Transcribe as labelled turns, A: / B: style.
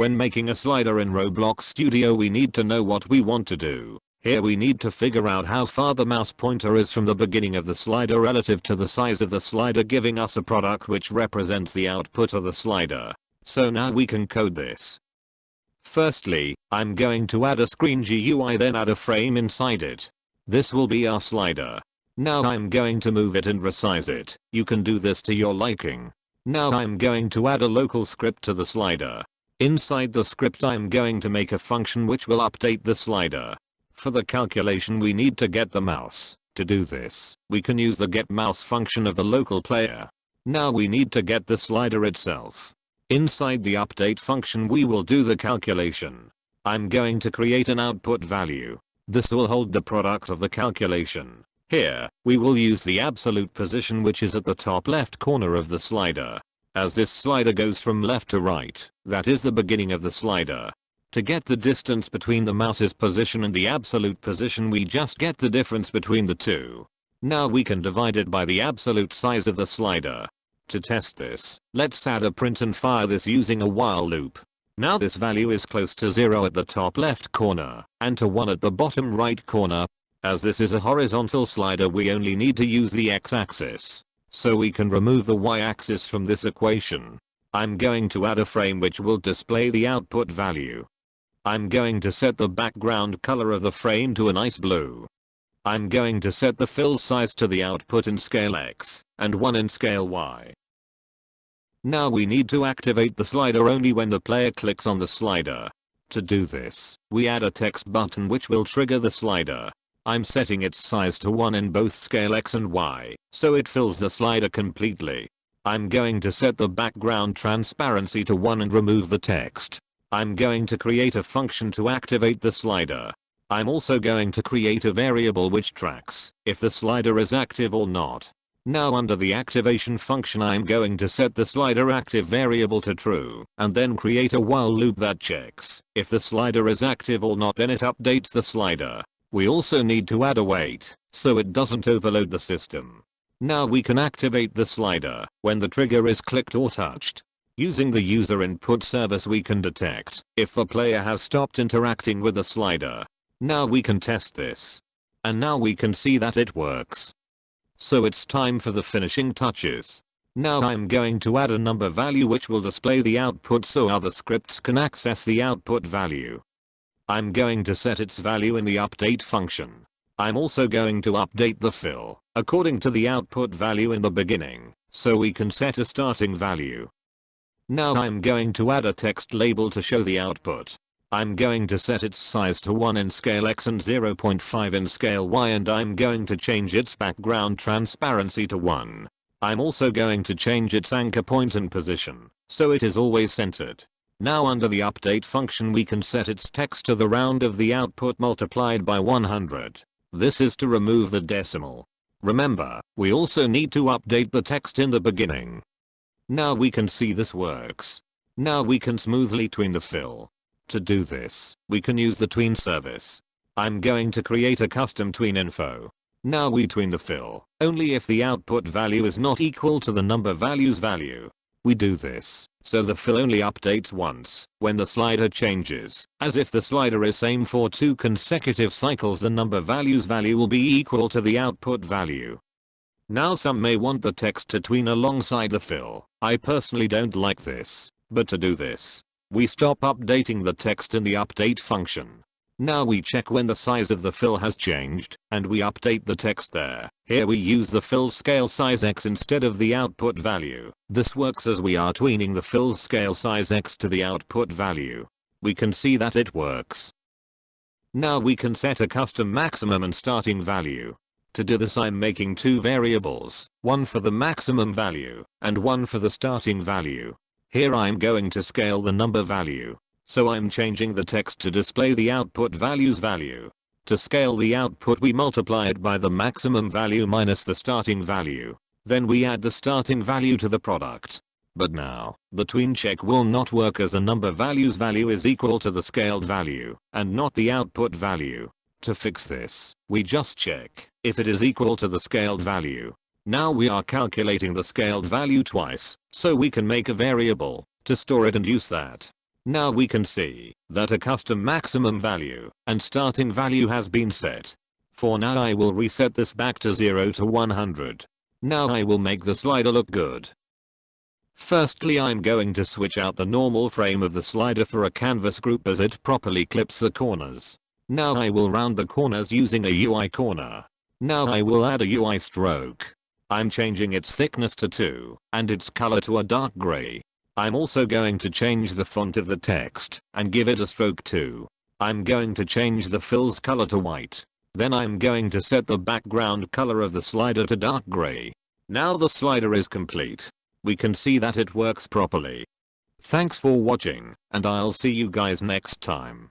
A: When making a slider in Roblox Studio, we need to know what we want to do. Here we need to figure out how far the mouse pointer is from the beginning of the slider relative to the size of the slider, giving us a product which represents the output of the slider. So now we can code this. Firstly, I'm going to add a screen GUI, then add a frame inside it. This will be our slider. Now I'm going to move it and resize it. You can do this to your liking. Now I'm going to add a local script to the slider. Inside the script I'm going to make a function which will update the slider. For the calculation we need to get the mouse. To do this, we can use the getMouse function of the local player. Now we need to get the slider itself. Inside the update function we will do the calculation. I'm going to create an output value. This will hold the product of the calculation. Here, we will use the absolute position which is at the top left corner of the slider. As this slider goes from left to right, that is the beginning of the slider. To get the distance between the mouse's position and the absolute position, we just get the difference between the two. Now we can divide it by the absolute size of the slider. To test this, let's add a print and fire this using a while loop. Now this value is close to 0 at the top left corner, and to 1 at the bottom right corner. As this is a horizontal slider, we only need to use the x-axis. So we can remove the y-axis from this equation. I'm going to add a frame which will display the output value. I'm going to set the background color of the frame to a nice blue. I'm going to set the fill size to the output in scale X, and 1 in scale Y. Now we need to activate the slider only when the player clicks on the slider. To do this, we add a text button which will trigger the slider. I'm setting its size to 1 in both scale X and Y, so it fills the slider completely. I'm going to set the background transparency to 1 and remove the text. I'm going to create a function to activate the slider. I'm also going to create a variable which tracks if the slider is active or not. Now under the activation function I'm going to set the slider active variable to true, and then create a while loop that checks if the slider is active or not, then it updates the slider. We also need to add a wait, so it doesn't overload the system. Now we can activate the slider when the trigger is clicked or touched. Using the user input service we can detect if the player has stopped interacting with the slider. Now we can test this. And now we can see that it works. So it's time for the finishing touches. Now I'm going to add a number value which will display the output so other scripts can access the output value. I'm going to set its value in the update function. I'm also going to update the fill according to the output value in the beginning, so we can set a starting value. Now I'm going to add a text label to show the output. I'm going to set its size to 1 in scale X and 0.5 in scale Y, and I'm going to change its background transparency to 1. I'm also going to change its anchor point and position, so it is always centered. Now under the update function we can set its text to the round of the output multiplied by 100. This is to remove the decimal. Remember, we also need to update the text in the beginning. Now we can see this works. Now we can smoothly tween the fill. To do this, we can use the tween service. I'm going to create a custom tween info. Now we tween the fill only if the output value is not equal to the number value's value. We do this so the fill only updates once when the slider changes, as if the slider is same for 2 consecutive cycles the number value's value will be equal to the output value. Now some may want the text to tween alongside the fill. I personally don't like this, but to do this, we stop updating the text in the update function. Now we check when the size of the fill has changed, and we update the text there. Here we use the fill scale size X instead of the output value. This works as we are tweening the fill scale size X to the output value. We can see that it works. Now we can set a custom maximum and starting value. To do this I'm making 2 variables, one for the maximum value, and one for the starting value. Here I'm going to scale the number value. So I'm changing the text to display the output value's value. To scale the output we multiply it by the maximum value minus the starting value. Then we add the starting value to the product. But now, the tween check will not work as the number value's value is equal to the scaled value, and not the output value. To fix this, we just check if it is equal to the scaled value. Now we are calculating the scaled value twice, so we can make a variable to store it and use that. Now we can see that a custom maximum value and starting value has been set. For now I will reset this back to 0 to 100. Now I will make the slider look good. Firstly, I'm going to switch out the normal frame of the slider for a canvas group as it properly clips the corners. Now I will round the corners using a UI corner. Now I will add a UI stroke. I'm changing its thickness to 2 and its color to a dark gray. I'm also going to change the font of the text and give it a stroke too. I'm going to change the fill's color to white. Then I'm going to set the background color of the slider to dark gray. Now the slider is complete. We can see that it works properly. Thanks for watching, and I'll see you guys next time.